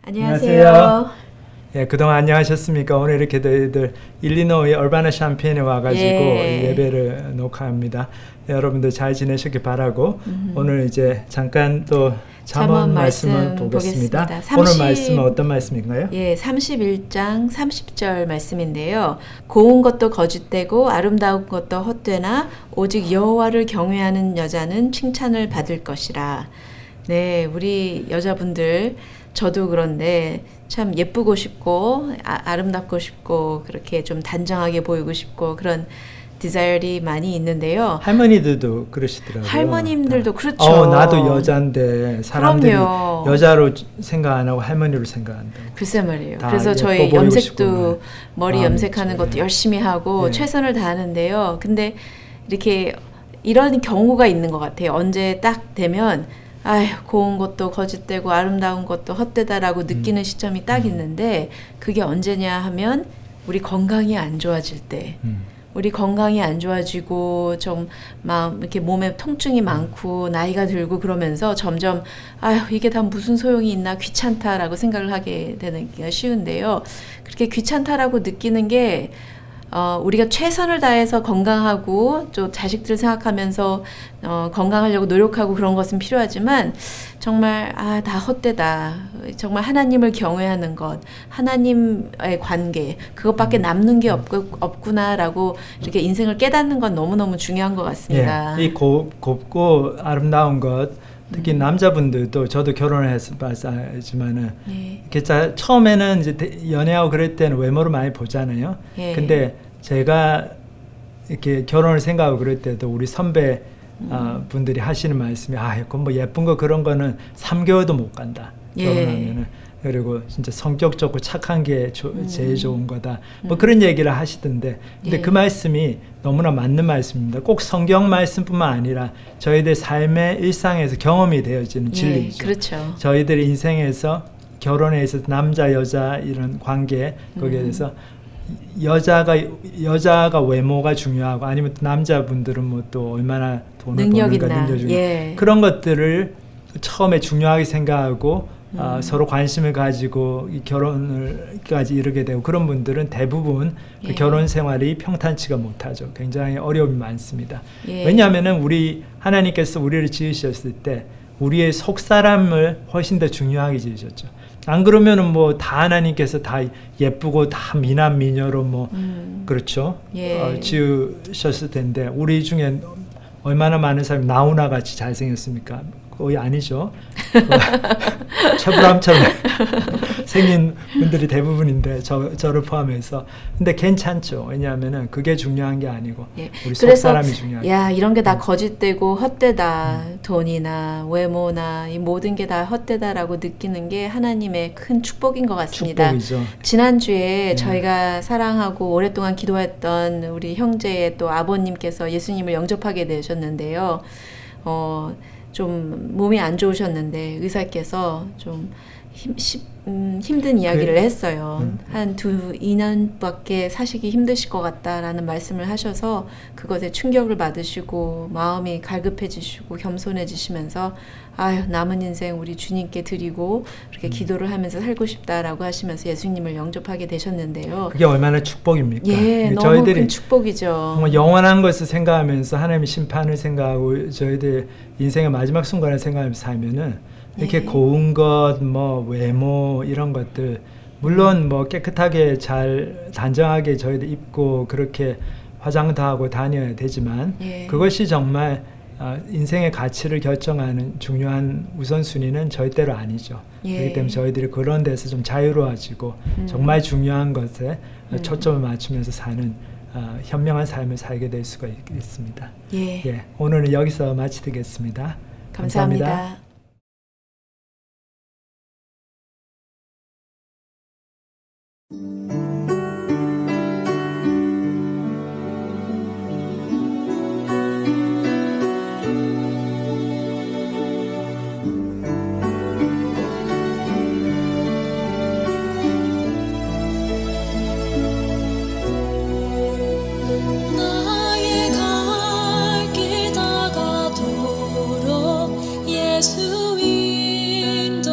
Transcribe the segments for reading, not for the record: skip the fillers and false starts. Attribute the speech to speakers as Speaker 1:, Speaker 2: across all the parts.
Speaker 1: 안녕하세요.
Speaker 2: 예, 그동안 안녕하셨습니까? 오늘 이렇게 저희들 일리노이 얼바나 샴페인에 와가지고 예배를 녹화합니다. 여러분들 잘 지내셨길 바라고 오늘 이제 잠깐 또 잠언 말씀을 보겠습니다. 오늘 말씀은 어떤 말씀인가요?
Speaker 1: 예, 31장 30절 말씀인데요. 고운 것도 거짓되고 아름다운 것도 헛되나 오직 여호와를 경외하는 여자는 칭찬을 받을 것이라. 네, 우리 여자분들 저도 그런데 참 예쁘고 싶고 아름답고 싶고 그렇게 좀 단정하게 보이고 싶고 그런 디자이어이 많이 있는데요.
Speaker 2: 할머니들도 그러시더라고요.
Speaker 1: 할머님들도 그렇죠.
Speaker 2: 나도 여잔데 사람들이
Speaker 1: 그럼요.
Speaker 2: 여자로 생각 안 하고 할머니로 생각한다.
Speaker 1: 글쎄 말이에요. 그래서 저희 염색도 머리 염색하는 것도 열심히 하고 최선을 다하는데요. 근데 이렇게 이런 경우가 있는 것 같아요. 언제 딱 되면 아휴, 고운 것도 거짓되고 아름다운 것도 헛되다라고 느끼는 시점이 딱 있는데 그게 언제냐 하면 우리 건강이 안 좋아질 때 우리 건강이 안 좋아지고 좀 막 이렇게 몸에 통증이 많고 나이가 들고 그러면서 점점 아휴 이게 다 무슨 소용이 있나 귀찮다라고 생각을 하게 되는 게 쉬운데요. 그렇게 귀찮다라고 느끼는 게 우리가 최선을 다해서 건강하고 또 자식들 생각하면서 건강하려고 노력하고 그런 것은 필요하지만 정말 다 헛되다. 정말 하나님을 경외하는 것, 하나님의 관계 그것밖에 남는 게 없구나라고 이렇게 인생을 깨닫는 건 너무너무 중요한 것 같습니다.
Speaker 2: 이 곱고 아름다운 것 특히 남자분들도 저도 결혼을 해서 봤지만은 이렇게 처음에는 이제 연애하고 그럴 때는 외모를 많이 보잖아요. 근데 제가 이렇게 결혼을 생각하고 그럴 때도 우리 선배 분들이 하시는 말씀이 그건 뭐 예쁜 거 그런 거는 3개월도 못 간다. 결혼하면은. 그리고 진짜 성격 좋고 착한 게 제일 좋은 거다. 뭐 그런 얘기를 하시던데 근데 그 말씀이 너무나 맞는 말씀입니다. 꼭 성경 말씀뿐만 아니라 저희들 삶의 일상에서 경험이 되어지는 진리죠.
Speaker 1: 그렇죠.
Speaker 2: 저희들 인생에서 결혼에 있어서 남자 여자 이런 관계 거기에 대해서 여자가 외모가 중요하고 아니면 남자분들은 뭐 또 얼마나 돈을 버는가 능력 중요하고 그런 것들을 처음에 중요하게 생각하고 서로 관심을 가지고 이 결혼을까지 이르게 되고 그런 분들은 대부분 그 결혼 생활이 평탄치가 못하죠. 굉장히 어려움이 많습니다. 왜냐하면은 우리 하나님께서 우리를 지으셨을 때 우리의 속 사람을 훨씬 더 중요하게 지으셨죠. 안 그러면은 뭐 다 하나님께서 다 예쁘고 다 미남 미녀로 뭐 그렇죠. 지으셨을 텐데 우리 중에 얼마나 많은 사람이 나훈아 같이 잘생겼습니까? 거의 아니죠. 최불암처럼 생긴 분들이 대부분인데 저를 포함해서. 근데 괜찮죠. 왜냐하면은 그게 중요한 게 아니고 우리 속 사람이 중요하죠.
Speaker 1: 이런 게 다 거짓되고 헛되다. 돈이나 외모나 이 모든 게 다 헛되다라고 느끼는 게 하나님의 큰 축복인 것 같습니다.
Speaker 2: 축복이죠.
Speaker 1: 지난주에 저희가 사랑하고 오랫동안 기도했던 우리 형제의 또 아버님께서 예수님을 영접하게 되셨는데요. 좀 몸이 안 좋으셨는데 의사께서 좀 힘든 이야기를 했어요. 한 2년밖에 사시기 힘드실 것 같다라는 말씀을 하셔서 그것에 충격을 받으시고 마음이 갈급해지시고 겸손해지시면서 남은 인생 우리 주님께 드리고 그렇게 기도를 하면서 살고 싶다라고 하시면서 예수님을 영접하게 되셨는데요.
Speaker 2: 그게 얼마나 축복입니까?
Speaker 1: 너무
Speaker 2: 저희들이
Speaker 1: 큰 축복이죠.
Speaker 2: 영원한 것을 생각하면서 하나님의 심판을 생각하고 저희들 인생의 마지막 순간을 생각하면서 살면은 이렇게 고운 것, 뭐 외모 이런 것들 물론 뭐 깨끗하게 잘 단정하게 저희들 입고 그렇게 화장도 하고 다녀야 되지만 그것이 정말 인생의 가치를 결정하는 중요한 우선순위는 절대로 아니죠. 그렇기 때문에 저희들이 그런 데서 좀 자유로워지고 정말 중요한 것에 초점을 맞추면서 사는 현명한 삶을 살게 될 수가 있습니다. 오늘은 여기서 마치겠습니다. 감사합니다.
Speaker 3: 나의 갈 길 다가도록 예수 인도하시니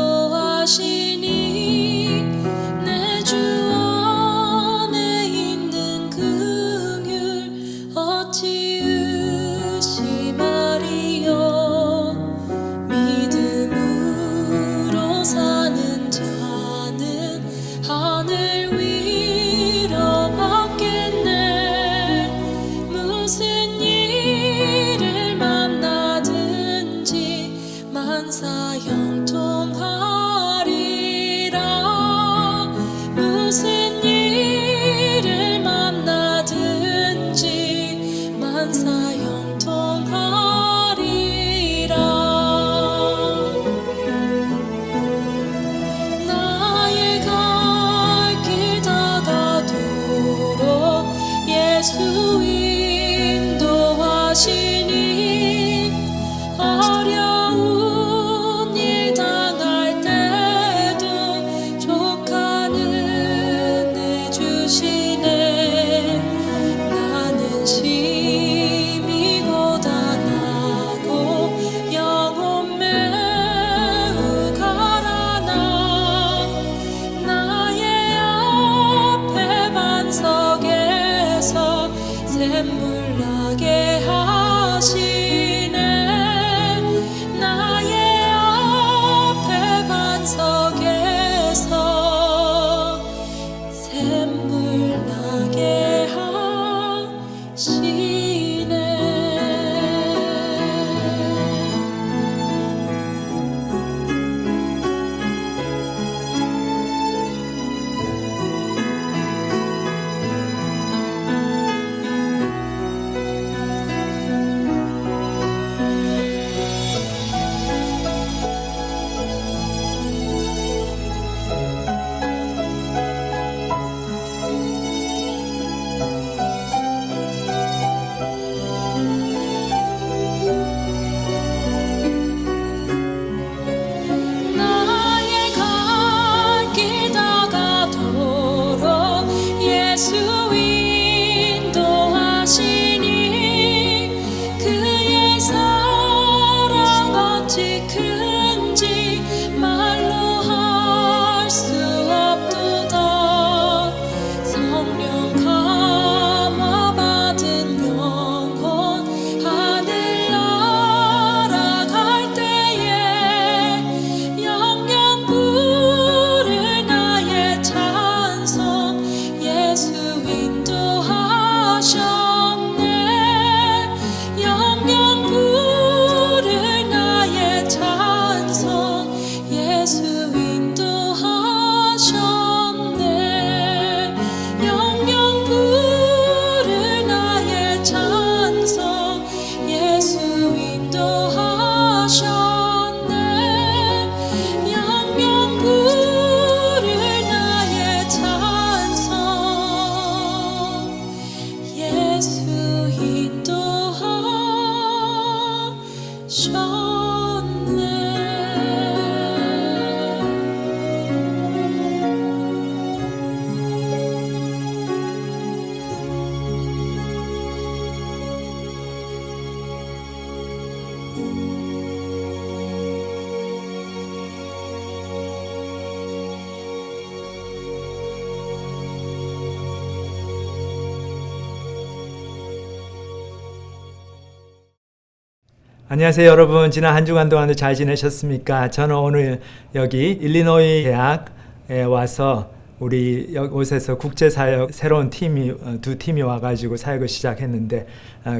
Speaker 2: 안녕하세요 여러분. 지난 한 주간 동안도 잘 지내셨습니까? 저는 오늘 여기 일리노이 대학에 와서 우리 이곳에서 국제사역 새로운 팀이 두 팀이 와가지고 사역을 시작했는데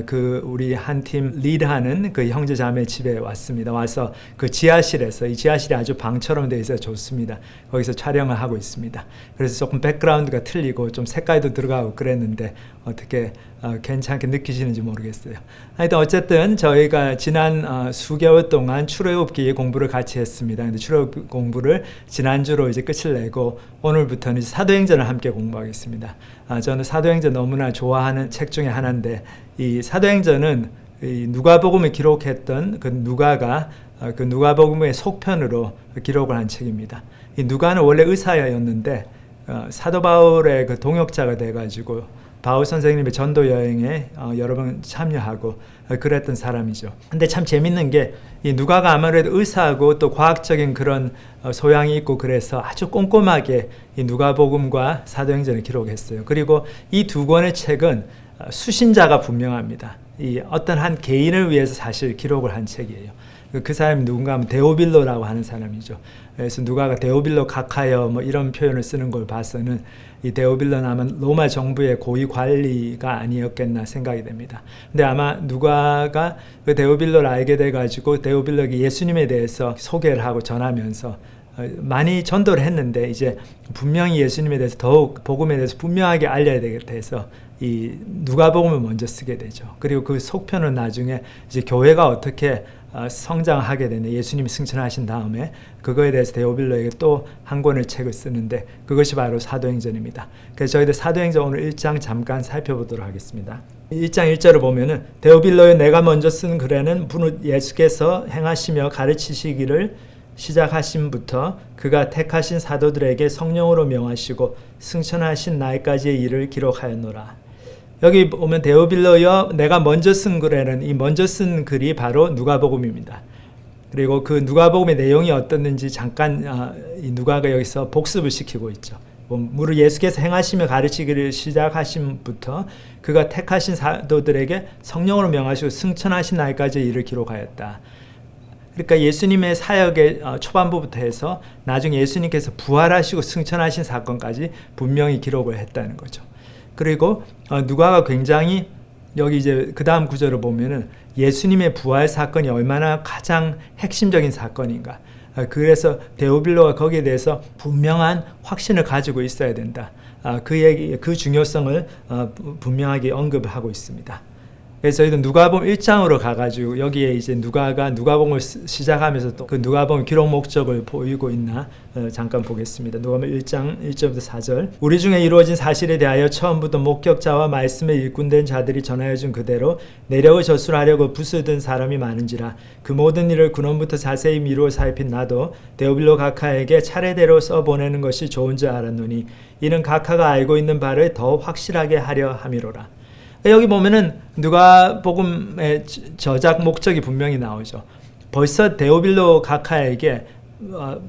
Speaker 2: 그 우리 한 팀 리드하는 그 형제자매 집에 왔습니다. 와서 그 지하실에서 이 지하실이 아주 방처럼 되어 있어 좋습니다. 거기서 촬영을 하고 있습니다. 그래서 조금 백그라운드가 틀리고 좀 색깔도 들어가고 그랬는데 어떻게 괜찮게 느끼시는지 모르겠어요. 하여튼 어쨌든 저희가 지난 수개월 동안 출애굽기 공부를 같이 했습니다. 근데 출애굽 공부를 지난주로 이제 끝을 내고 오늘부터는 이제 사도행전을 함께 공부하겠습니다. 저는 사도행전 너무나 좋아하는 책 중에 하나인데 이 사도행전은 이 누가복음을 기록했던 그 누가가 그 누가복음의 속편으로 기록을 한 책입니다. 이 누가는 원래 의사였는데 사도 바울의 그 동역자가 돼가지고 바울 선생님의 전도 여행에 여러 번 참여하고 그랬던 사람이죠. 근데 참 재밌는 게 이 누가가 아무래도 의사하고 또 과학적인 그런 소양이 있고 그래서 아주 꼼꼼하게 이 누가복음과 사도행전을 기록했어요. 그리고 이 두 권의 책은 수신자가 분명합니다. 이 어떤 한 개인을 위해서 사실 기록을 한 책이에요. 그 사람이 누군가 하면 데오빌로라고 하는 사람이죠. 그래서 누가가 데오빌로 각하여 뭐 이런 표현을 쓰는 걸 봐서는 이 데오빌로는 아마 로마 정부의 고위 관리가 아니었겠나 생각이 됩니다. 근데 아마 누가가 그 데오빌로를 알게 돼가지고 데오빌로에게 예수님에 대해서 소개를 하고 전하면서 많이 전도를 했는데 이제 분명히 예수님에 대해서 더욱 복음에 대해서 분명하게 알려야 돼서 이 누가복음을 먼저 쓰게 되죠. 그리고 그 속편은 나중에 이제 교회가 어떻게 성장하게 되네 예수님이 승천하신 다음에 그거에 대해서 데오빌로에게 또 한 권의 책을 쓰는데 그것이 바로 사도행전입니다. 그래서 저희들 사도행전 오늘 1장 잠깐 살펴보도록 하겠습니다. 1장 1절을 보면은 데오빌로의 내가 먼저 쓴 글에는 예수께서 행하시며 가르치시기를 시작하심부터 그가 택하신 사도들에게 성령으로 명하시고 승천하신 날까지의 일을 기록하였노라. 여기 보면 데오빌로여 내가 먼저 쓴 글에는 이 먼저 쓴 글이 바로 누가복음입니다. 그리고 그 누가복음의 내용이 어떻는지 잠깐 이 누가가 여기서 복습을 시키고 있죠. 무릇 예수께서 행하시며 가르치기를 시작하심부터 그가 택하신 사도들에게 성령으로 명하시고 승천하신 날까지의 일을 기록하였다. 그러니까 예수님의 사역의 초반부부터 해서 나중에 예수님께서 부활하시고 승천하신 사건까지 분명히 기록을 했다는 거죠. 그리고 누가가 굉장히 여기 이제 그 다음 구절을 보면은 예수님의 부활 사건이 얼마나 가장 핵심적인 사건인가. 그래서 데오빌로가 거기에 대해서 분명한 확신을 가지고 있어야 된다. 그 중요성을 분명하게 언급하고 있습니다. 그래서 저희도 누가복음 1장으로 가가지고 여기에 이제 누가가 누가복음을 시작하면서 또 그 누가복음 기록 목적을 보이고 있나 잠깐 보겠습니다. 누가복음 1장 1절부터 4절 우리 중에 이루어진 사실에 대하여 처음부터 목격자와 말씀에 일꾼된 자들이 전하여준 그대로 내력을 저술하려고 부수든 사람이 많은지라 그 모든 일을 근원부터 자세히 미루어 살핀 나도 데오빌로 각하에게 차례대로 써보내는 것이 좋은 줄 알았노니 이는 각하가 알고 있는 바를 더 확실하게 하려 함이로라. 여기 보면은 누가복음의 저작 목적이 분명히 나오죠. 벌써 데오빌로 각하에게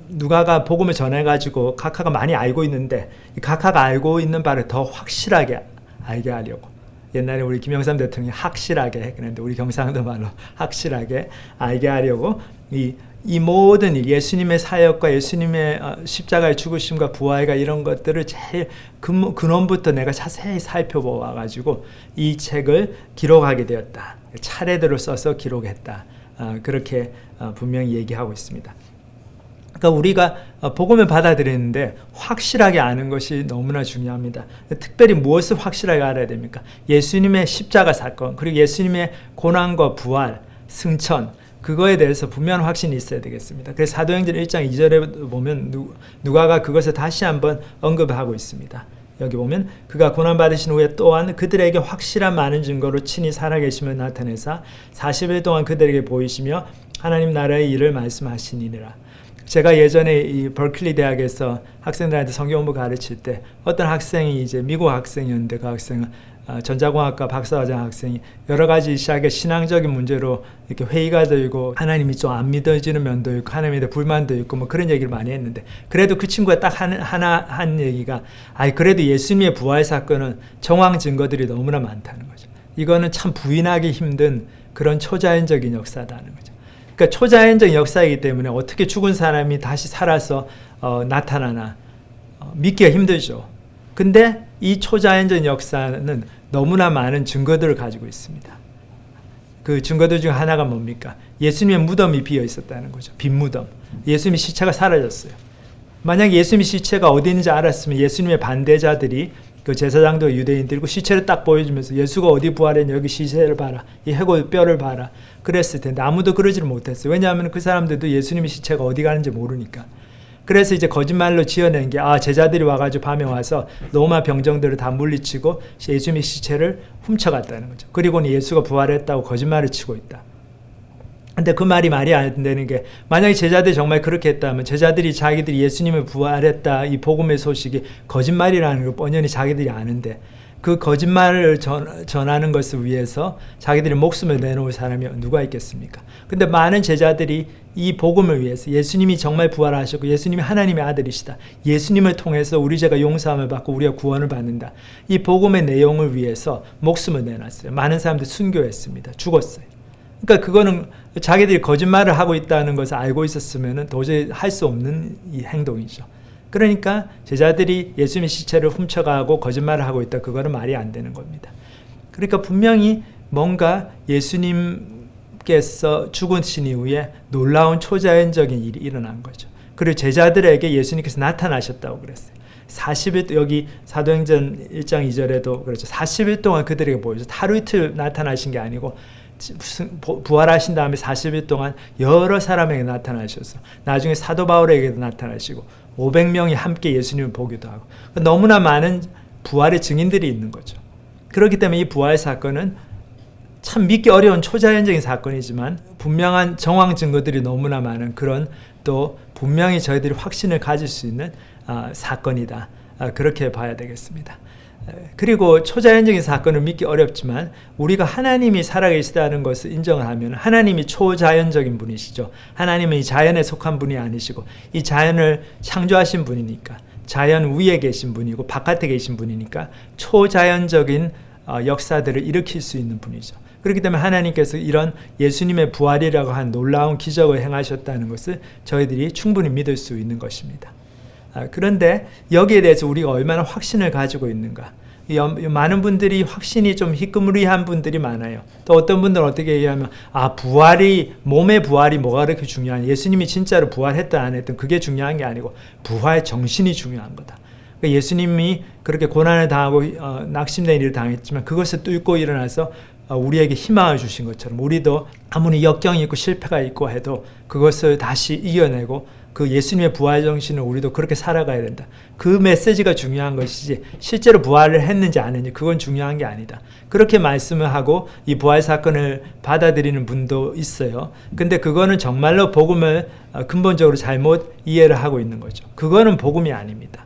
Speaker 2: 누가가 복음을 전해가지고 각하가 많이 알고 있는데 각하가 알고 있는 바를 더 확실하게 알게 하려고. 옛날에 우리 김영삼 대통령이 확실하게 그랬는데 우리 경상도 말로 확실하게 알게 하려고 이 모든 예수님의 사역과 예수님의 십자가의 죽으심과 부활과 이런 것들을 제일 근원부터 내가 자세히 살펴보아가지고 이 책을 기록하게 되었다. 차례대로 써서 기록했다. 그렇게 분명히 얘기하고 있습니다. 그러니까 우리가 복음을 받아들이는데 확실하게 아는 것이 너무나 중요합니다. 특별히 무엇을 확실하게 알아야 됩니까? 예수님의 십자가 사건, 그리고 예수님의 고난과 부활, 승천, 그거에 대해서 분명한 확신이 있어야 되겠습니다. 그래서 사도행전 1장 2절에 보면 누가가 그것을 다시 한번 언급하고 있습니다. 여기 보면 그가 고난받으신 후에 또한 그들에게 확실한 많은 증거로 친히 살아계심을 나타내사 40일 동안 그들에게 보이시며 하나님 나라의 일을 말씀하시니라. 제가 예전에 이 버클리 대학에서 학생들한테 성경 공부 가르칠 때 어떤 학생이 이제 미국 학생이었는데 그 학생은 전자공학과 박사과정 학생이 여러 가지 시작의 신앙적인 문제로 이렇게 회의가 들고 하나님이 좀 안 믿어지는 면도 있고 하나님에 대해 불만도 있고 뭐 그런 얘기를 많이 했는데 그래도 그 친구가 딱 하나 한 얘기가 그래도 예수님의 부활 사건은 정황 증거들이 너무나 많다는 거죠. 이거는 참 부인하기 힘든 그런 초자연적인 역사다는 거죠. 그러니까 초자연적 역사이기 때문에 어떻게 죽은 사람이 다시 살아서 나타나나 믿기가 힘들죠. 근데 이 초자연적 역사는 너무나 많은 증거들을 가지고 있습니다. 그 증거들 중 하나가 뭡니까? 예수님의 무덤이 비어 있었다는 거죠. 빈 무덤. 예수님의 시체가 사라졌어요. 만약 예수님의 시체가 어디 있는지 알았으면 예수님의 반대자들이 그 제사장도 유대인들고 시체를 딱 보여주면서 예수가 어디 부활했냐, 여기 시체를 봐라, 이 해골 뼈를 봐라 그랬을 텐데 아무도 그러지를 못했어요. 왜냐하면 그 사람들도 예수님의 시체가 어디 가는지 모르니까. 그래서 이제 거짓말로 지어낸 게 제자들이 와가지고 밤에 와서 로마 병정들을 다 물리치고 예수님의 시체를 훔쳐갔다는 거죠. 그리고는 예수가 부활했다고 거짓말을 치고 있다. 근데 그 말이 안 되는 게, 만약에 제자들이 정말 그렇게 했다면 제자들이 자기들이 예수님을 부활했다 이 복음의 소식이 거짓말이라는 걸 뻔히 자기들이 아는데 그 거짓말을 전하는 것을 위해서 자기들이 목숨을 내놓을 사람이 누가 있겠습니까? 근데 많은 제자들이 이 복음을 위해서, 예수님이 정말 부활하셨고 예수님이 하나님의 아들이시다, 예수님을 통해서 우리 죄가 용서함을 받고 우리가 구원을 받는다, 이 복음의 내용을 위해서 목숨을 내놨어요. 많은 사람들이 순교했습니다. 죽었어요. 그러니까 그거는 자기들이 거짓말을 하고 있다는 것을 알고 있었으면 도저히 할 수 없는 이 행동이죠. 그러니까 제자들이 예수님의 시체를 훔쳐가고 거짓말을 하고 있다, 그거는 말이 안 되는 겁니다. 그러니까 분명히 뭔가 예수님께서 죽으신 이후에 놀라운 초자연적인 일이 일어난 거죠. 그리고 제자들에게 예수님께서 나타나셨다고 그랬어요. 40일, 여기 사도행전 1장 2절에도 그렇죠. 40일 동안 그들에게 보여서 하루 이틀 나타나신 게 아니고 부활하신 다음에 40일 동안 여러 사람에게 나타나셔서 나중에 사도 바울에게도 나타나시고 500명이 함께 예수님을 보기도 하고 너무나 많은 부활의 증인들이 있는 거죠. 그렇기 때문에 이 부활 사건은 참 믿기 어려운 초자연적인 사건이지만 분명한 정황 증거들이 너무나 많은 그런, 또 분명히 저희들이 확신을 가질 수 있는 사건이다. 그렇게 봐야 되겠습니다. 그리고 초자연적인 사건을 믿기 어렵지만 우리가 하나님이 살아계시다는 것을 인정을 하면, 하나님이 초자연적인 분이시죠. 하나님은 이 자연에 속한 분이 아니시고 이 자연을 창조하신 분이니까, 자연 위에 계신 분이고 바깥에 계신 분이니까 초자연적인 역사들을 일으킬 수 있는 분이죠. 그렇기 때문에 하나님께서 이런 예수님의 부활이라고 한 놀라운 기적을 행하셨다는 것을 저희들이 충분히 믿을 수 있는 것입니다. 그런데 여기에 대해서 우리가 얼마나 확신을 가지고 있는가. 많은 분들이 확신이 좀 희끄무리한 분들이 많아요. 또 어떤 분들은 어떻게 얘기하면 부활이, 몸의 부활이 뭐가 그렇게 중요하냐, 예수님이 진짜로 부활했다 안 했던 그게 중요한 게 아니고 부활 정신이 중요한 거다. 그러니까 예수님이 그렇게 고난을 당하고 낙심된 일을 당했지만 그것을 뚫고 일어나서 우리에게 희망을 주신 것처럼 우리도 아무리 역경이 있고 실패가 있고 해도 그것을 다시 이겨내고 그 예수님의 부활 정신을 우리도 그렇게 살아가야 된다. 그 메시지가 중요한 것이지 실제로 부활을 했는지 안 했는지 그건 중요한 게 아니다. 그렇게 말씀을 하고 이 부활 사건을 받아들이는 분도 있어요. 근데 그거는 정말로 복음을 근본적으로 잘못 이해를 하고 있는 거죠. 그거는 복음이 아닙니다.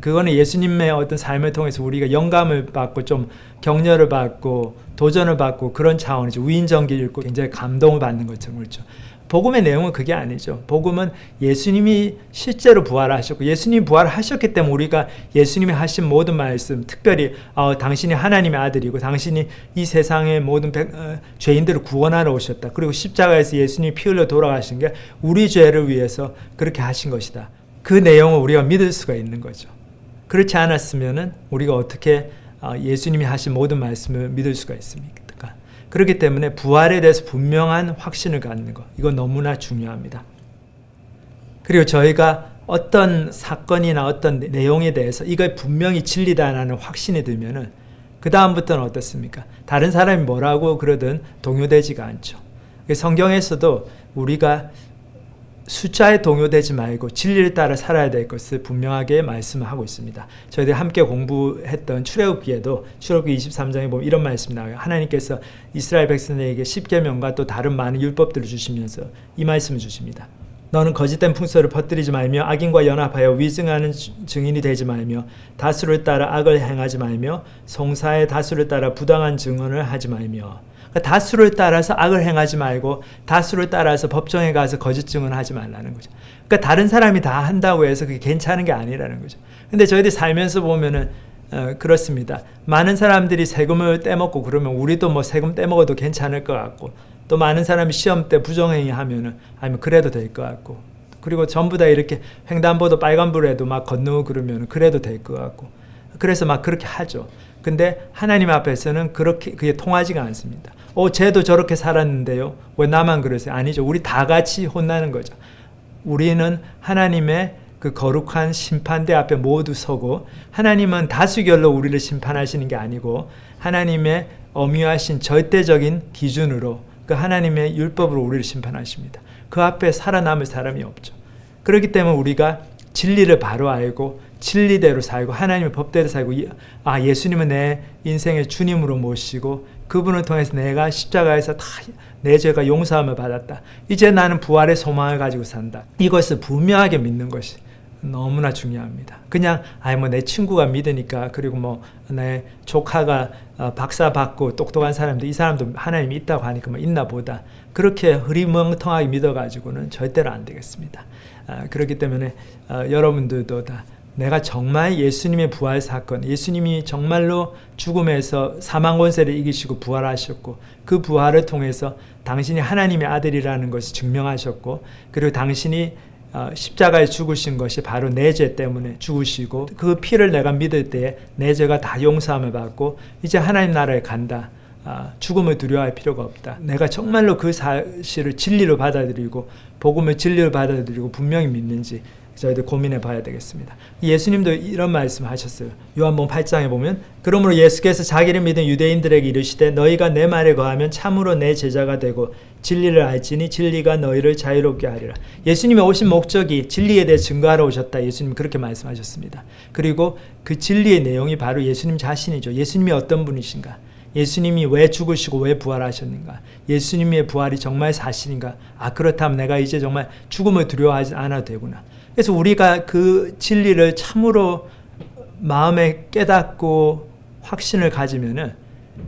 Speaker 2: 그거는 예수님의 어떤 삶을 통해서 우리가 영감을 받고 좀 격려를 받고 도전을 받고 그런 차원이죠. 위인전기를 읽고 굉장히 감동을 받는 것처럼 그렇죠. 복음의 내용은 그게 아니죠. 복음은 예수님이 실제로 부활하셨고 예수님이 부활하셨기 때문에 우리가 예수님이 하신 모든 말씀, 특별히 당신이 하나님의 아들이고 당신이 이 세상의 모든 죄인들을 구원하러 오셨다. 그리고 십자가에서 예수님이 피 흘려 돌아가신 게 우리 죄를 위해서 그렇게 하신 것이다. 그 내용을 우리가 믿을 수가 있는 거죠. 그렇지 않았으면 우리가 어떻게 예수님이 하신 모든 말씀을 믿을 수가 있습니까? 그렇기 때문에 부활에 대해서 분명한 확신을 갖는 것, 이건 너무나 중요합니다. 그리고 저희가 어떤 사건이나 어떤 내용에 대해서 이걸 분명히 진리다라는 확신이 들면은 그 다음부터는 어떻습니까? 다른 사람이 뭐라고 그러든 동요되지가 않죠. 성경에서도 우리가 숫자에 동요되지 말고 진리를 따라 살아야 될 것을 분명하게 말씀하고 있습니다. 저희들이 함께 공부했던 출애굽기에도 출애굽기 23장에 보면 이런 말씀이 나와요. 하나님께서 이스라엘 백성에게 십계명과 또 다른 많은 율법들을 주시면서 이 말씀을 주십니다. 너는 거짓된 풍설을 퍼뜨리지 말며 악인과 연합하여 위증하는 증인이 되지 말며 다수를 따라 악을 행하지 말며 송사의 다수를 따라 부당한 증언을 하지 말며. 그러니까 다수를 따라서 악을 행하지 말고 다수를 따라서 법정에 가서 거짓 증언하지 말라는 거죠. 그러니까 다른 사람이 다 한다고 해서 그게 괜찮은 게 아니라는 거죠. 근데 저희들이 살면서 보면은 그렇습니다. 많은 사람들이 세금을 떼먹고 그러면 우리도 뭐 세금 떼먹어도 괜찮을 것 같고, 또 많은 사람이 시험 때 부정행위 하면은 아니면 그래도 될 것 같고, 그리고 전부 다 이렇게 횡단보도 빨간불에도 막 건너고 그러면 그래도 될 것 같고, 그래서 막 그렇게 하죠. 근데 하나님 앞에서는 그게 통하지가 않습니다. 쟤도 저렇게 살았는데요, 왜 나만 그러세요? 아니죠. 우리 다 같이 혼나는 거죠. 우리는 하나님의 그 거룩한 심판대 앞에 모두 서고, 하나님은 다수결로 우리를 심판하시는 게 아니고 하나님의 엄유하신 절대적인 기준으로 그 하나님의 율법으로 우리를 심판하십니다. 그 앞에 살아남을 사람이 없죠. 그렇기 때문에 우리가 진리를 바로 알고 진리대로 살고 하나님의 법대로 살고, 예수님은 내 인생의 주님으로 모시고 그분을 통해서 내가 십자가에서 다 내 죄가 용서함을 받았다. 이제 나는 부활의 소망을 가지고 산다. 이것을 분명하게 믿는 것이 너무나 중요합니다. 그냥 내 친구가 믿으니까, 그리고 뭐 내 조카가 박사 받고 똑똑한 사람도 이 사람도 하나님이 있다고 하니까 뭐 있나 보다, 그렇게 흐리멍텅하게 믿어가지고는 절대로 안 되겠습니다. 그렇기 때문에 여러분들도 다 내가 정말 예수님의 부활 사건, 예수님이 정말로 죽음에서 사망 권세를 이기시고 부활하셨고, 그 부활을 통해서 당신이 하나님의 아들이라는 것을 증명하셨고, 그리고 당신이 십자가에 죽으신 것이 바로 내 죄 때문에 죽으시고, 그 피를 내가 믿을 때에 내 죄가 다 용서함을 받고 이제 하나님 나라에 간다. 죽음을 두려워할 필요가 없다. 내가 정말로 그 사실을 진리로 받아들이고 복음을 진리로 받아들이고 분명히 믿는지 저희들 고민해 봐야 되겠습니다. 예수님도 이런 말씀을 하셨어요. 요한복음 8장에 보면, 그러므로 예수께서 자기를 믿은 유대인들에게 이르시되 너희가 내 말에 거하면 참으로 내 제자가 되고 진리를 알지니 진리가 너희를 자유롭게 하리라. 예수님이 오신 목적이 진리에 대해 증거하러 오셨다. 예수님 그렇게 말씀하셨습니다. 그리고 그 진리의 내용이 바로 예수님 자신이죠. 예수님이 어떤 분이신가? 예수님이 왜 죽으시고 왜 부활하셨는가? 예수님의 부활이 정말 사실인가? 그렇다면 내가 이제 정말 죽음을 두려워하지 않아도 되구나. 그래서 우리가 그 진리를 참으로 마음에 깨닫고 확신을 가지면은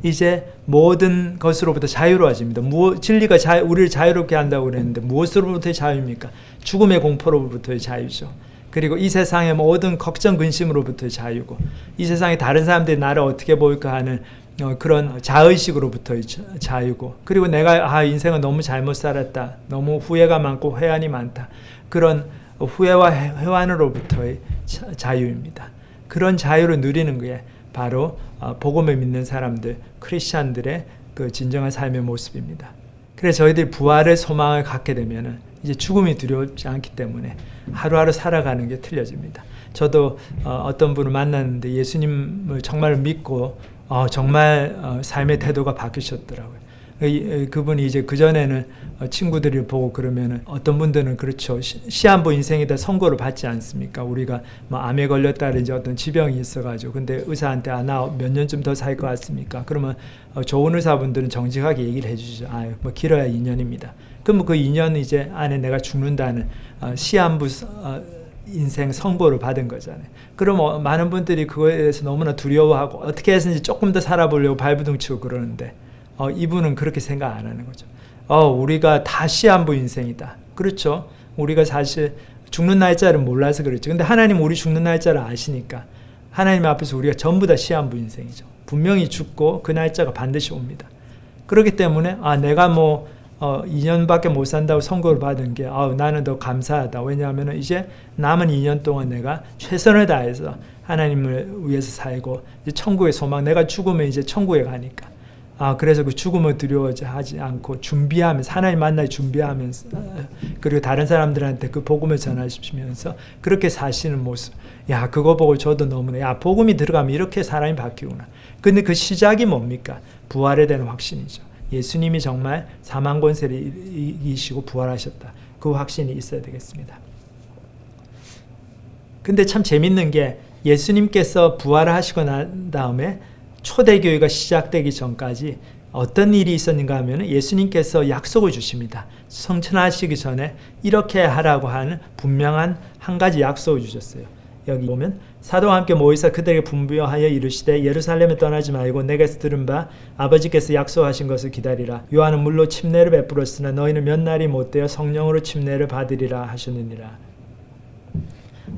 Speaker 2: 이제 모든 것으로부터 자유로워집니다. 진리가 우리를 자유롭게 한다고 그랬는데 무엇으로부터의 자유입니까? 죽음의 공포로부터의 자유죠. 그리고 이 세상의 모든 걱정 근심으로부터의 자유고, 이 세상에 다른 사람들이 나를 어떻게 볼까 하는 그런 자의식으로부터의 자유고, 그리고 내가 인생은 너무 잘못 살았다, 너무 후회가 많고 회한이 많다, 그런 후회와 회환으로부터의 자유입니다. 그런 자유를 누리는 게 바로 복음을 믿는 사람들, 크리스찬들의 그 진정한 삶의 모습입니다. 그래서 저희들이 부활의 소망을 갖게 되면 이제 죽음이 두렵지 않기 때문에 하루하루 살아가는 게 틀려집니다. 저도 어떤 분을 만났는데 예수님을 정말 믿고 정말 삶의 태도가 바뀌셨더라고요. 그분이 이제 그전에는 친구들이 보고 그러면은, 어떤 분들은 그렇죠. 시한부 인생에다 선고를 받지 않습니까? 우리가 뭐 암에 걸렸다든지 어떤 지병이 있어가지고, 근데 의사한테 나 몇 년쯤 더 살 것 같습니까? 그러면 좋은 의사분들은 정직하게 얘기를 해주시죠. 뭐 길어야 2년입니다. 그럼 그 2년 이제 안에 내가 죽는다는 시한부 인생 선고를 받은 거잖아요. 그럼 많은 분들이 그거에 대해서 너무나 두려워하고 어떻게 해서든지 조금 더 살아보려고 발부둥치고 그러는데, 이분은 그렇게 생각 안 하는 거죠. 우리가 다 시한부 인생이다. 그렇죠. 우리가 사실 죽는 날짜를 몰라서 그렇죠. 근데 하나님 우리 죽는 날짜를 아시니까 하나님 앞에서 우리가 전부 다 시한부 인생이죠. 분명히 죽고 그 날짜가 반드시 옵니다. 그렇기 때문에 내가 뭐 2년밖에 못 산다고 선고를 받은 게 나는 더 감사하다. 왜냐하면 이제 남은 2년 동안 내가 최선을 다해서 하나님을 위해서 살고 이제 천국의 소망, 내가 죽으면 이제 천국에 가니까. 그래서 그 죽음을 두려워하지 않고 준비하면서, 하나님 만날 준비하면서, 그리고 다른 사람들한테 그 복음을 전하시면서 그렇게 사시는 모습. 그거 보고 저도 너무나, 복음이 들어가면 이렇게 사람이 바뀌구나. 근데 그 시작이 뭡니까? 부활에 대한 확신이죠. 예수님이 정말 사망 권세를 이기시고 부활하셨다. 그 확신이 있어야 되겠습니다. 근데 참 재밌는 게, 예수님께서 부활을 하시고 난 다음에 초대교회가 시작되기 전까지 어떤 일이 있었는가 하면 예수님께서 약속을 주십니다. 성천하시기 전에 이렇게 하라고 하는 분명한 한 가지 약속을 주셨어요. 여기 보면, 사도와 함께 모이사 그들에게 분부하여 이르시되 예루살렘에 떠나지 말고 내게서 들은 바 아버지께서 약속하신 것을 기다리라. 요한은 물로 침례를 베풀었으나 너희는 몇 날이 못되어 성령으로 침례를 받으리라 하셨느니라.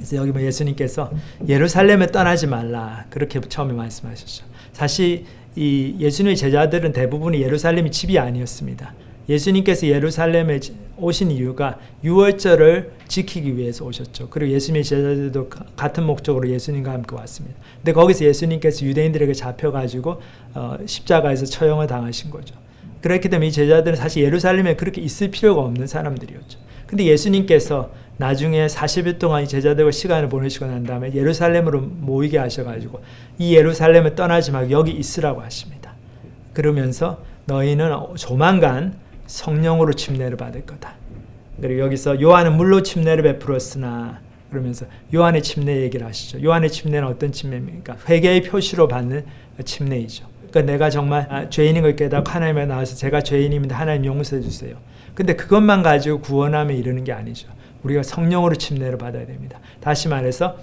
Speaker 2: 그래서 여기 뭐 예수님께서 예루살렘에 떠나지 말라 그렇게 처음에 말씀하셨죠. 사실 이 예수님의 제자들은 대부분이 예루살렘이 집이 아니었습니다. 예수님께서 예루살렘에 오신 이유가 유월절을 지키기 위해서 오셨죠. 그리고 예수님의 제자들도 같은 목적으로 예수님과 함께 왔습니다. 근데 거기서 예수님께서 유대인들에게 잡혀가지고 십자가에서 처형을 당하신 거죠. 그렇기 때문에 이 제자들은 사실 예루살렘에 그렇게 있을 필요가 없는 사람들이었죠. 근데 예수님께서 나중에 40일 동안 이 제자들과 시간을 보내시고 난 다음에 예루살렘으로 모이게 하셔가지고 이 예루살렘을 떠나지 말고 여기 있으라고 하십니다. 그러면서 너희는 조만간 성령으로 침례를 받을 거다. 그리고 여기서 요한은 물로 침례를 베풀었으나 그러면서 요한의 침례 얘기를 하시죠. 요한의 침례는 어떤 침례입니까? 회개의 표시로 받는 침례이죠. 그러니까 내가 정말 죄인인 걸 깨닫고 하나님에 나와서 제가 죄인입니다. 하나님 용서해 주세요. 근데 그것만 가지고 구원함에 이르는 게 아니죠. 우리가 성령으로 침례를 받아야 됩니다. 다시 말해서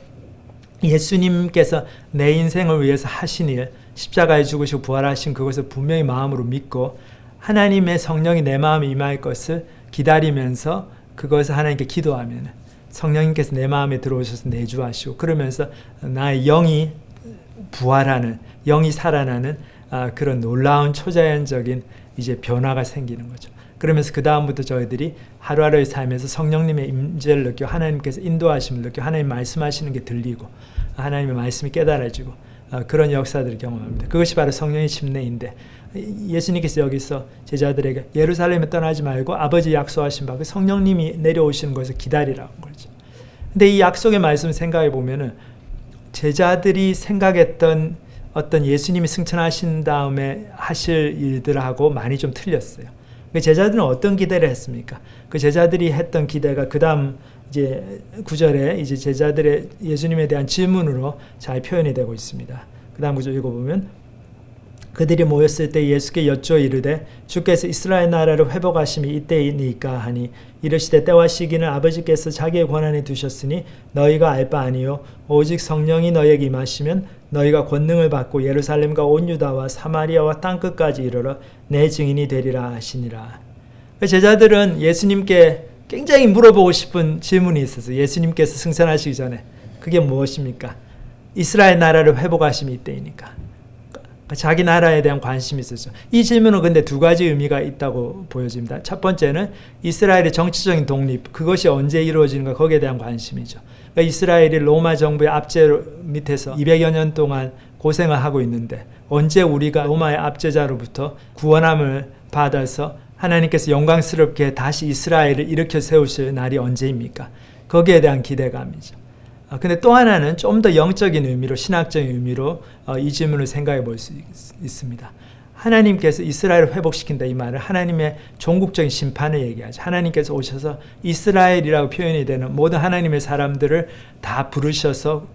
Speaker 2: 예수님께서 내 인생을 위해서 하신 일, 십자가에 죽으시고 부활하신 그것을 분명히 마음으로 믿고 하나님의 성령이 내 마음에 임할 것을 기다리면서 그것을 하나님께 기도하면 성령님께서 내 마음에 들어오셔서 내주하시고 그러면서 나의 영이 부활하는, 영이 살아나는 그런 놀라운 초자연적인 이제 변화가 생기는 거죠. 그러면서 그 다음부터 저희들이 하루하루의 삶에서 성령님의 임재를 느끼고 하나님께서 인도하심을 느끼고 하나님 말씀하시는 게 들리고 하나님의 말씀이 깨달아지고 그런 역사들을 경험합니다. 그것이 바로 성령의 침례인데 예수님께서 여기서 제자들에게 예루살렘에 떠나지 말고 아버지 약속하신 바 그 성령님이 내려오시는 것을 기다리라는 거죠. 근데 이 약속의 말씀을 생각해 보면은 제자들이 생각했던 어떤 예수님이 승천하신 다음에 하실 일들하고 많이 좀 틀렸어요. 제자들은 어떤 기대를 했습니까? 그 제자들이 했던 기대가 그 다음 이제 9절에 이제 제자들의 예수님에 대한 질문으로 잘 표현이 되고 있습니다. 그 다음 구절 읽어보면 그들이 모였을 때 예수께 여쭈어 이르되 주께서 이스라엘 나라를 회복하심이 이때이니까 하니 이르시되 때와 시기는 아버지께서 자기의 권한에 두셨으니 너희가 알 바 아니요 오직 성령이 너희에게 임하시면 너희가 권능을 받고 예루살렘과 온 유다와 사마리아와 땅끝까지 이르러 내 증인이 되리라 하시니라. 제자들은 예수님께 굉장히 물어보고 싶은 질문이 있었어요. 예수님께서 승천하시기 전에 그게 무엇입니까? 이스라엘 나라를 회복하심이 이때이니까. 자기 나라에 대한 관심이 있었죠. 이 질문은 근데 두 가지 의미가 있다고 보여집니다. 첫 번째는 이스라엘의 정치적인 독립, 그것이 언제 이루어지는가 거기에 대한 관심이죠. 그러니까 이스라엘이 로마 정부의 압제 밑에서 200여 년 동안 고생을 하고 있는데 언제 우리가 로마의 압제자로부터 구원함을 받아서 하나님께서 영광스럽게 다시 이스라엘을 일으켜 세우실 날이 언제입니까? 거기에 대한 기대감이죠. 근데 또 하나는 좀 더 영적인 의미로 신학적인 의미로 이 질문을 생각해 볼 수 있습니다. 하나님께서 이스라엘을 회복시킨다 이 말은 하나님의 종국적인 심판을 얘기하죠. 하나님께서 오셔서 이스라엘이라고 표현이 되는 모든 하나님의 사람들을 다 부르셔서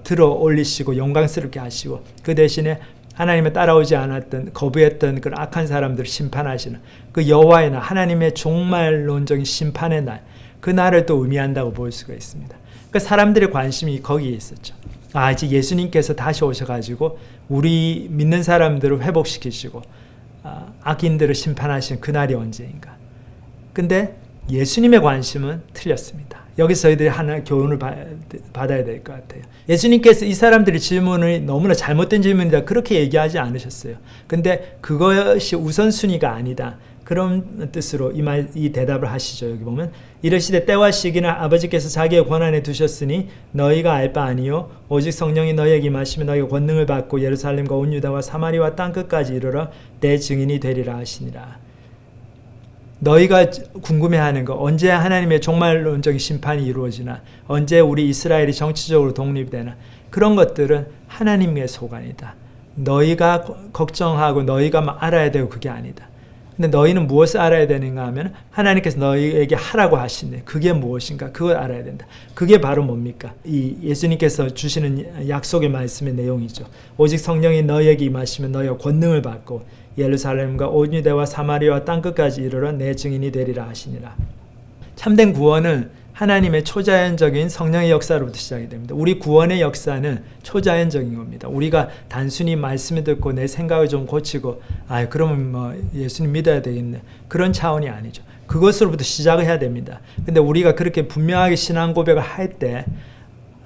Speaker 2: 들어 올리시고 영광스럽게 하시고 그 대신에 하나님을 따라오지 않았던 거부했던 그런 악한 사람들을 심판하시는 그 여호와의 날, 하나님의 종말론적인 심판의 날, 그 날을 또 의미한다고 볼 수가 있습니다. 그러니까 사람들의 관심이 거기에 있었죠. 이제 예수님께서 다시 오셔가지고 우리 믿는 사람들을 회복시키시고 악인들을 심판하시는 그날이 언제인가. 근데 예수님의 관심은 틀렸습니다. 여기서 저희들이 하나 교훈을 받아야 될 것 같아요. 예수님께서 이 사람들의 질문을 너무나 잘못된 질문이다 그렇게 얘기하지 않으셨어요. 근데 그것이 우선순위가 아니다. 그런 뜻으로 이 대답을 하시죠. 여기 보면 이르시되 때와 시기는 아버지께서 자기의 권한에 두셨으니 너희가 알 바 아니요 오직 성령이 너희에게 임하시면 너희가 권능을 받고 예루살렘과 온 유다와 사마리아와 땅끝까지 이르러 내 증인이 되리라 하시니라. 너희가 궁금해하는 거 언제 하나님의 종말론적인 심판이 이루어지나 언제 우리 이스라엘이 정치적으로 독립되나 그런 것들은 하나님의 소관이다. 너희가 걱정하고 너희가 막 알아야 되고 그게 아니다. 근데 너희는 무엇을 알아야 되는가 하면 하나님께서 너희에게 하라고 하시네. 그게 무엇인가? 그걸 알아야 된다. 그게 바로 뭡니까? 이 예수님께서 주시는 약속의 말씀의 내용이죠. 오직 성령이 너희에게 임하시면 너희가 권능을 받고 예루살렘과 온 유대와 사마리아와 땅끝까지 이르러 내 증인이 되리라 하시니라. 참된 구원은 하나님의 초자연적인 성령의 역사로부터 시작이 됩니다. 우리 구원의 역사는 초자연적인 겁니다. 우리가 단순히 말씀을 듣고 내 생각을 좀 고치고 그러면 뭐 예수님 믿어야 되겠네. 그런 차원이 아니죠. 그것으로부터 시작을 해야 됩니다. 근데 우리가 그렇게 분명하게 신앙 고백을 할 때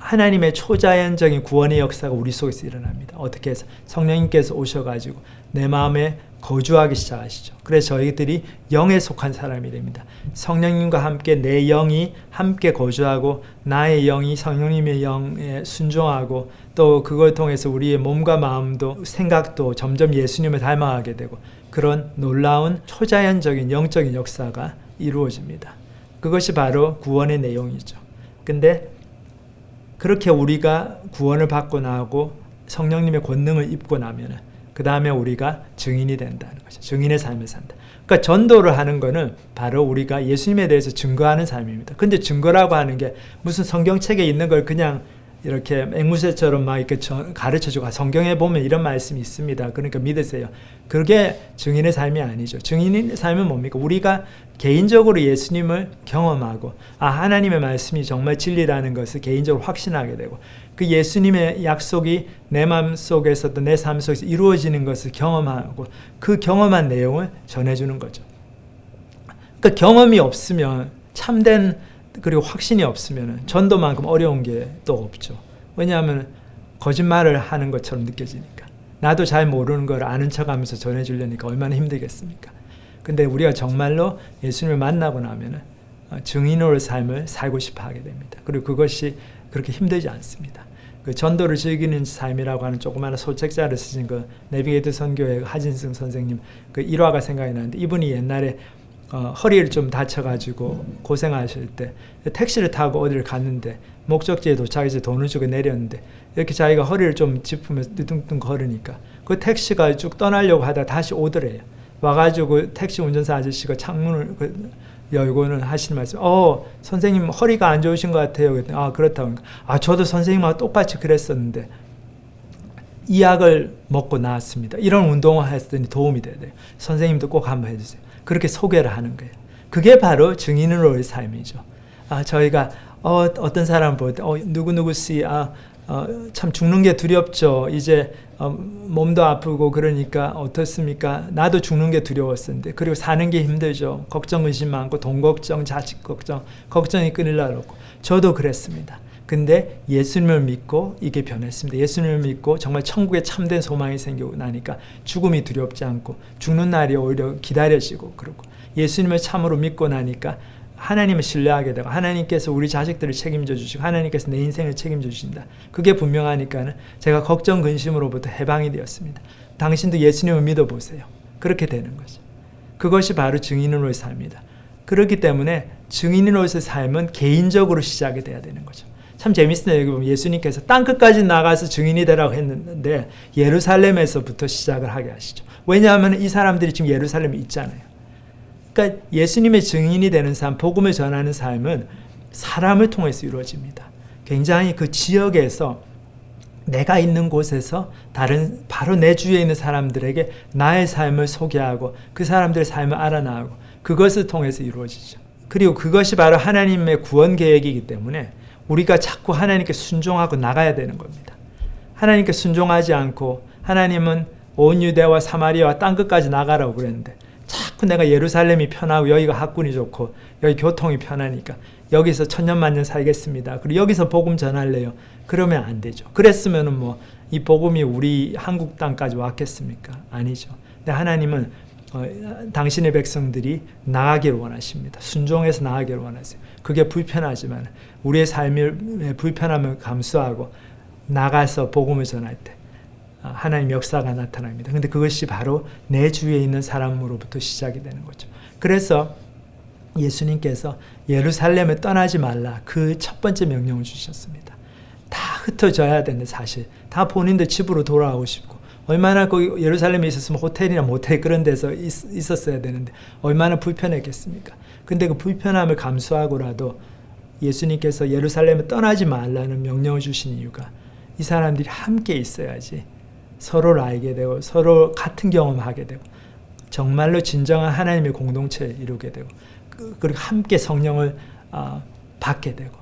Speaker 2: 하나님의 초자연적인 구원의 역사가 우리 속에서 일어납니다. 어떻게 해서 성령님께서 오셔가지고 내 마음에 거주하기 시작하시죠. 그래서 저희들이 영에 속한 사람이 됩니다. 성령님과 함께 내 영이 함께 거주하고 나의 영이 성령님의 영에 순종하고 또 그걸 통해서 우리의 몸과 마음도 생각도 점점 예수님을 닮아가게 되고 그런 놀라운 초자연적인 영적인 역사가 이루어집니다. 그것이 바로 구원의 내용이죠. 근데 그렇게 우리가 구원을 받고 나고 성령님의 권능을 입고 나면은 그 다음에 우리가 증인이 된다는 거죠. 증인의 삶을 산다. 그러니까 전도를 하는 거는 바로 우리가 예수님에 대해서 증거하는 삶입니다. 근데 증거라고 하는 게 무슨 성경책에 있는 걸 그냥 이렇게 앵무새처럼 막 이렇게 가르쳐주고 성경에 보면 이런 말씀이 있습니다. 그러니까 믿으세요. 그게 증인의 삶이 아니죠. 증인의 삶은 뭡니까? 우리가 개인적으로 예수님을 경험하고 하나님의 말씀이 정말 진리라는 것을 개인적으로 확신하게 되고 그 예수님의 약속이 내 마음속에서도 내 삶 속에서 이루어지는 것을 경험하고 그 경험한 내용을 전해주는 거죠. 그러니까 경험이 없으면 참된 그리고 확신이 없으면 전도만큼 어려운 게 또 없죠. 왜냐하면 거짓말을 하는 것처럼 느껴지니까. 나도 잘 모르는 걸 아는 척하면서 전해주려니까 얼마나 힘들겠습니까? 근데 우리가 정말로 예수님을 만나고 나면 증인으로의 삶을 살고 싶어 하게 됩니다. 그리고 그것이 그렇게 힘들지 않습니다. 그 전도를 즐기는 삶이라고 하는 조그마한 소책자를 쓰신 그 내비게이터 선교회 하진승 선생님 그 일화가 생각이 나는데 이분이 옛날에 허리를 좀 다쳐가지고 고생하실 때 택시를 타고 어디를 갔는데 목적지에 도착해서 돈을 주고 내렸는데 이렇게 자기가 허리를 좀 짚으면서 뚱뚱 걸으니까 그 택시가 쭉 떠나려고 하다가 다시 오더래요. 와가지고 택시 운전사 아저씨가 창문을 열고는 하시는 말씀, 선생님 허리가 안 좋으신 것 같아요. 그랬더니, 그렇다고 하니까, 저도 선생님하고 똑같이 그랬었는데 이 약을 먹고 나았습니다. 이런 운동을 했더니 도움이 돼요. 선생님도 꼭 한번 해주세요. 그렇게 소개를 하는 거예요. 그게 바로 증인으로의 삶이죠. 저희가 어떤 사람 볼 때 누구누구씨 참 죽는 게 두렵죠. 이제 몸도 아프고 그러니까 어떻습니까? 나도 죽는 게 두려웠었는데 그리고 사는 게 힘들죠. 걱정 근심 많고 돈 걱정, 자식 걱정, 걱정이 끊일 날 없고 저도 그랬습니다. 근데 예수님을 믿고 이게 변했습니다. 예수님을 믿고 정말 천국에 참된 소망이 생기고 나니까 죽음이 두렵지 않고 죽는 날이 오히려 기다려지고 그러고 예수님을 참으로 믿고 나니까 하나님을 신뢰하게 되고 하나님께서 우리 자식들을 책임져 주시고 하나님께서 내 인생을 책임져 주신다. 그게 분명하니까는 제가 걱정 근심으로부터 해방이 되었습니다. 당신도 예수님을 믿어보세요. 그렇게 되는 거죠. 그것이 바로 증인으로의 삶이다. 그렇기 때문에 증인으로서의 삶은 개인적으로 시작이 돼야 되는 거죠. 참 재밌어요. 여기 보면 예수님께서 땅끝까지 나가서 증인이 되라고 했는데 예루살렘에서부터 시작을 하게 하시죠. 왜냐하면 이 사람들이 지금 예루살렘에 있잖아요. 그러니까 예수님의 증인이 되는 삶, 복음을 전하는 삶은 사람을 통해서 이루어집니다. 굉장히 그 지역에서 내가 있는 곳에서 바로 내 주위에 있는 사람들에게 나의 삶을 소개하고 그 사람들의 삶을 알아나고 그것을 통해서 이루어지죠. 그리고 그것이 바로 하나님의 구원 계획이기 때문에 우리가 자꾸 하나님께 순종하고 나가야 되는 겁니다. 하나님께 순종하지 않고 하나님은 온 유대와 사마리아와 땅끝까지 나가라고 그랬는데 자꾸 내가 예루살렘이 편하고 여기가 학군이 좋고 여기 교통이 편하니까 여기서 천년만년 살겠습니다. 그리고 여기서 복음 전할래요. 그러면 안 되죠. 그랬으면은 이 복음이 우리 한국 땅까지 왔겠습니까? 아니죠. 근데 하나님은 당신의 백성들이 나가기를 원하십니다. 순종해서 나가기를 원하세요. 그게 불편하지만 우리의 삶의 불편함을 감수하고 나가서 복음을 전할 때 하나님 역사가 나타납니다. 근데 그것이 바로 내 주위에 있는 사람으로부터 시작이 되는 거죠. 그래서 예수님께서 예루살렘을 떠나지 말라 그 첫 번째 명령을 주셨습니다. 다 흩어져야 되는데 사실 다 본인들 집으로 돌아가고 싶고 얼마나 거기 예루살렘에 있었으면 호텔이나 모텔 그런 데서 있었어야 되는데 얼마나 불편했겠습니까? 근데 그 불편함을 감수하고라도 예수님께서 예루살렘을 떠나지 말라는 명령을 주신 이유가 이 사람들이 함께 있어야지 서로를 알게 되고 서로 같은 경험을 하게 되고 정말로 진정한 하나님의 공동체를 이루게 되고 그리고 함께 성령을 받게 되고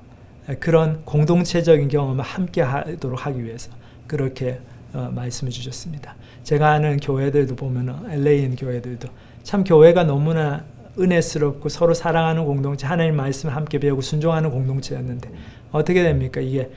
Speaker 2: 그런 공동체적인 경험을 함께 하도록 하기 위해서 그렇게 말씀을 주셨습니다. 제가 아는 교회들도 보면 LA인 교회들도 참 교회가 너무나 은혜스럽고 서로 사랑하는 공동체, 하나님 말씀을 함께 배우고 순종하는 공동체였는데 어떻게 됩니까? 이게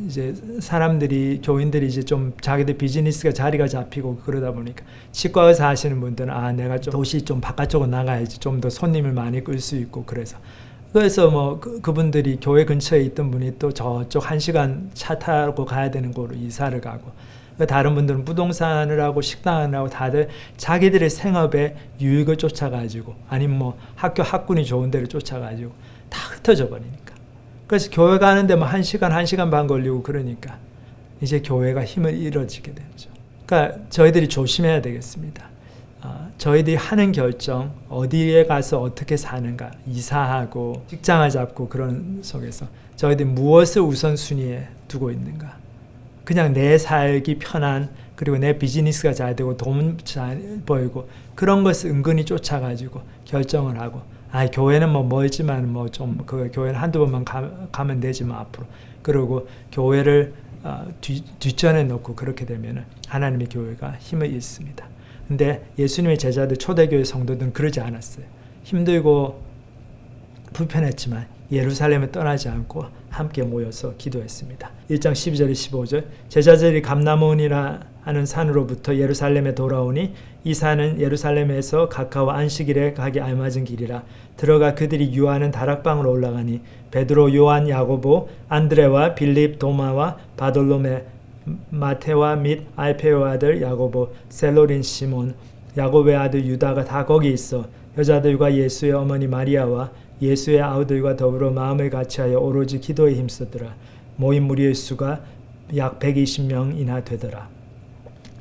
Speaker 2: 이제 사람들이 교인들이 이제 좀 자기들 비즈니스가 자리가 잡히고 그러다 보니까 치과 의사 하시는 분들은 내가 좀 도시 좀 바깥쪽으로 나가야지 좀 더 손님을 많이 끌 수 있고 그래서 뭐 그분들이 교회 근처에 있던 분이 또 저쪽 1시간 차 타고 가야 되는 곳으로 이사를 가고 다른 분들은 부동산을 하고 식당을 하고 다들 자기들의 생업에 유익을 쫓아가지고 아니면 뭐 학군이 좋은 데를 쫓아가지고 다 흩어져 버리니까 그래서 교회 가는데 뭐 1시간, 1시간 반 걸리고 그러니까 이제 교회가 힘을 잃어지게 되죠. 그러니까 저희들이 조심해야 되겠습니다. 저희들이 하는 결정, 어디에 가서 어떻게 사는가, 이사하고 직장을 잡고 그런 속에서 저희들이 무엇을 우선순위에 두고 있는가. 그냥 내 살기 편한 그리고 내 비즈니스가 잘 되고 돈 잘 벌고 그런 것을 은근히 쫓아가지고 결정을 하고 교회는 뭐 멀지만 뭐 좀 그 교회는 한두 번만 가면 되지만 앞으로 그리고 교회를 뒷전에 놓고 그렇게 되면 하나님의 교회가 힘을 잃습니다. 근데 예수님의 제자들 초대교회 성도들은 그러지 않았어요. 힘들고 불편했지만 예루살렘을 떠나지 않고 함께 모여서 기도했습니다. 1장 12절 15절 제자들이 감람원이라 하는 산으로부터 예루살렘에 돌아오니 이 산은 예루살렘에서 가까워 안식일에 가기 알맞은 길이라 들어가 그들이 유하는 다락방으로 올라가니 베드로, 요한, 야고보, 안드레와 빌립, 도마와 바돌로메, 마테와 및 알페오의 아들 야고보, 셀로린 시몬, 야고보의 아들 유다가 다 거기 있어 여자들과 예수의 어머니 마리아와 예수의 아우들과 더불어 마음을 같이하여 오로지 기도에 힘쓰더라. 모인 무리의 수가 약 120명이나 되더라.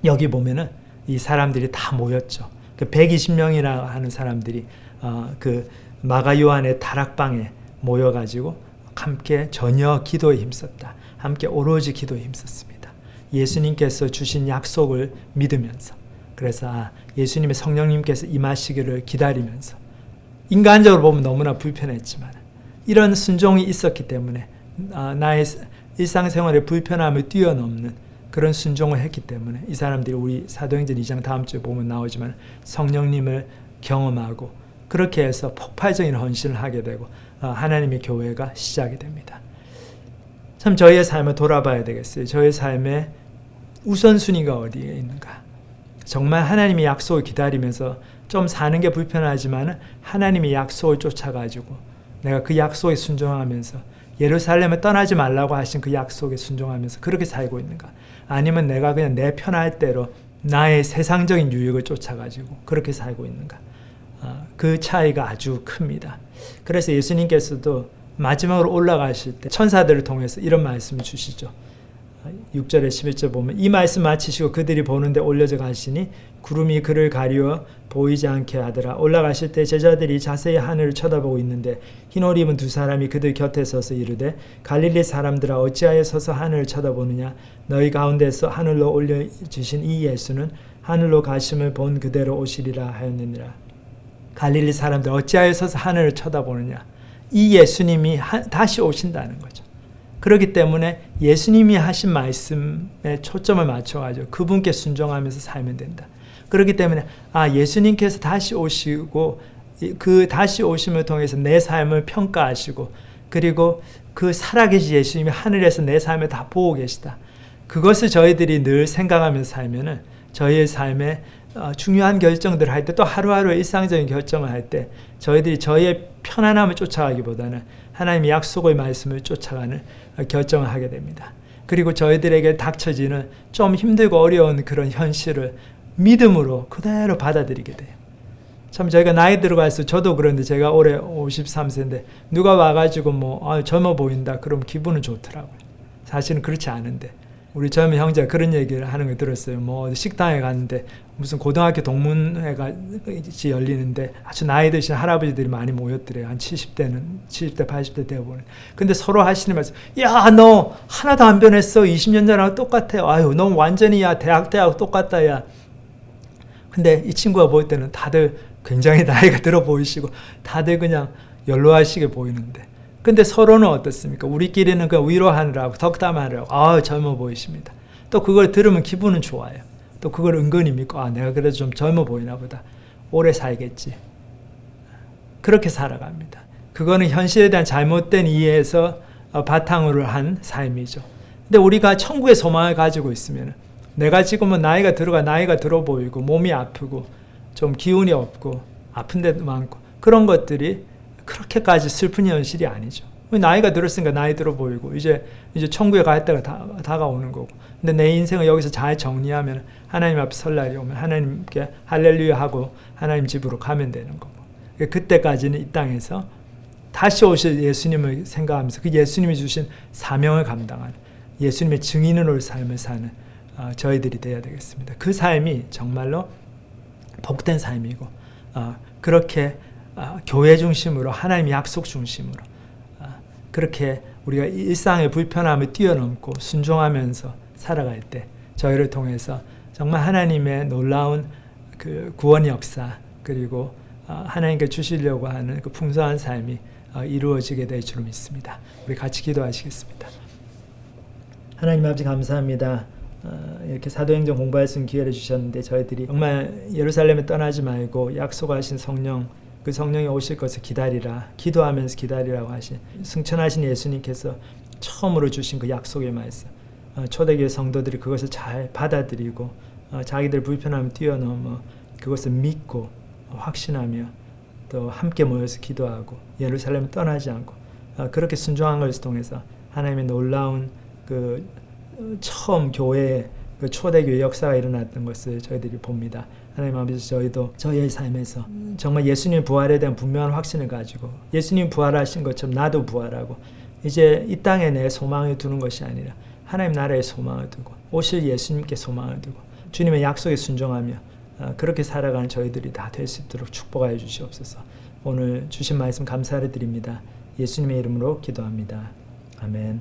Speaker 2: 여기 보면은 이 사람들이 다 모였죠. 그 120명이나 하는 사람들이 그 마가 요한의 다락방에 모여가지고 함께 전혀 기도에 힘썼다. 함께 오로지 기도에 힘썼습니다. 예수님께서 주신 약속을 믿으면서 그래서 예수님의 성령님께서 임하시기를 기다리면서 인간적으로 보면 너무나 불편했지만 이런 순종이 있었기 때문에 나의 일상생활의 불편함을 뛰어넘는 그런 순종을 했기 때문에 이 사람들이 우리 사도행전 2장 다음 주에 보면 나오지만 성령님을 경험하고 그렇게 해서 폭발적인 헌신을 하게 되고 하나님의 교회가 시작이 됩니다. 참 저희의 삶을 돌아봐야 되겠어요. 저희의 삶의 우선순위가 어디에 있는가. 정말 하나님의 약속을 기다리면서 좀 사는 게 불편하지만 하나님의 약속을 쫓아가지고 내가 그 약속에 순종하면서 예루살렘을 떠나지 말라고 하신 그 약속에 순종하면서 그렇게 살고 있는가. 아니면 내가 그냥 내 편할 대로 나의 세상적인 유익을 쫓아가지고 그렇게 살고 있는가. 그 차이가 아주 큽니다. 그래서 예수님께서도 마지막으로 올라가실 때 천사들을 통해서 이런 말씀을 주시죠. 6절에 11절 보면 이 말씀 마치시고 그들이 보는데 올려져 가시니 구름이 그를 가리워 보이지 않게 하더라. 올라가실 때 제자들이 자세히 하늘을 쳐다보고 있는데 흰 옷 입은 두 사람이 그들 곁에 서서 이르되 갈릴리 사람들아 어찌하여 서서 하늘을 쳐다보느냐. 너희 가운데서 하늘로 올려지신 이 예수는 하늘로 가심을 본 그대로 오시리라 하였느니라. 갈릴리 사람들 어찌하여 서서 하늘을 쳐다보느냐. 이 예수님이 다시 오신다는 거죠. 그렇기 때문에 예수님이 하신 말씀에 초점을 맞춰가지고 그분께 순종하면서 살면 된다. 그렇기 때문에 예수님께서 다시 오시고 그 다시 오심을 통해서 내 삶을 평가하시고 그리고 그 살아계신 예수님이 하늘에서 내 삶을 다 보고 계시다. 그것을 저희들이 늘 생각하면서 살면은 저희의 삶에 중요한 결정들을 할 때 또 하루하루 일상적인 결정을 할 때 저희들이 저희의 편안함을 쫓아가기보다는 하나님의 약속의 말씀을 쫓아가는 결정을 하게 됩니다. 그리고 저희들에게 닥쳐지는 좀 힘들고 어려운 그런 현실을 믿음으로 그대로 받아들이게 돼요. 참 저희가 나이 들어가서 저도 그런데 제가 올해 53세인데 누가 와가지고 젊어 보인다 그러면 기분은 좋더라고요. 사실은 그렇지 않은데 우리 젊은 형제가 그런 얘기를 하는 걸 들었어요. 식당에 갔는데 무슨 고등학교 동문회가 열리는데 아주 나이 드신 할아버지들이 많이 모였더래요. 한 70대 80대 되어보는. 근데 서로 하시는 말씀, 야, 너 하나도 안 변했어. 20년 전하고 똑같아. 아유, 너 완전히 대학 똑같다. 야. 근데 이 친구가 볼 때는 다들 굉장히 나이가 들어 보이시고 다들 그냥 연로하시게 보이는데 근데 서로는 어떻습니까? 우리끼리는 그 위로하느라고 덕담하느라고 젊어 보이십니다. 또 그걸 들으면 기분은 좋아요. 또 그걸 은근히 믿고 내가 그래도 좀 젊어 보이나 보다. 오래 살겠지. 그렇게 살아갑니다. 그거는 현실에 대한 잘못된 이해에서 바탕으로 한 삶이죠. 근데 우리가 천국의 소망을 가지고 있으면 내가 지금은 나이가 들어 보이고 몸이 아프고 좀 기운이 없고 아픈 데도 많고 그런 것들이 그렇게까지 슬픈 현실이 아니죠. 나이가 들었으니까 나이 들어 보이고 이제 천국에 갈 때가 다가오는 거고. 근데 내 인생을 여기서 잘 정리하면 하나님 앞에 설 날이 오면 하나님께 할렐루야 하고 하나님 집으로 가면 되는 거고. 그때까지는 이 땅에서 다시 오실 예수님을 생각하면서 그 예수님이 주신 사명을 감당하는 예수님의 증인으로의 삶을 사는 저희들이 되어야 되겠습니다. 그 삶이 정말로 복된 삶이고 그렇게 교회 중심으로 하나님의 약속 중심으로 그렇게 우리가 일상의 불편함을 뛰어넘고 순종하면서 살아갈 때 저희를 통해서 정말 하나님의 놀라운 그 구원 역사 그리고 하나님께 주시려고 하는 그 풍성한 삶이 이루어지게 될 줄 믿습니다. 우리 같이 기도하시겠습니다. 하나님 아버지 감사합니다. 이렇게 사도행전 공부할 수 있는 기회를 주셨는데 저희들이 정말 예루살렘에 떠나지 말고 약속하신 성령 그 성령이 오실 것을 기다리라 기도하면서 기다리라고 하신 승천하신 예수님께서 처음으로 주신 그 약속의 말씀 초대교회 성도들이 그것을 잘 받아들이고 자기들 불편함을 뛰어넘어 그것을 믿고 확신하며 또 함께 모여서 기도하고 예루살렘을 떠나지 않고 그렇게 순종한 것을 통해서 하나님의 놀라운 그 처음 교회의 그 초대교회 역사가 일어났던 것을 저희들이 봅니다. 하나님 아버지 저희도 저희의 삶에서 정말 예수님 부활에 대한 분명한 확신을 가지고 예수님 부활하신 것처럼 나도 부활하고 이제 이 땅에 내 소망을 두는 것이 아니라 하나님 나라에 소망을 두고 오실 예수님께 소망을 두고 주님의 약속에 순종하며 그렇게 살아가는 저희들이 다 될 수 있도록 축복하여 주시옵소서. 오늘 주신 말씀 감사를 드립니다. 예수님의 이름으로 기도합니다. 아멘.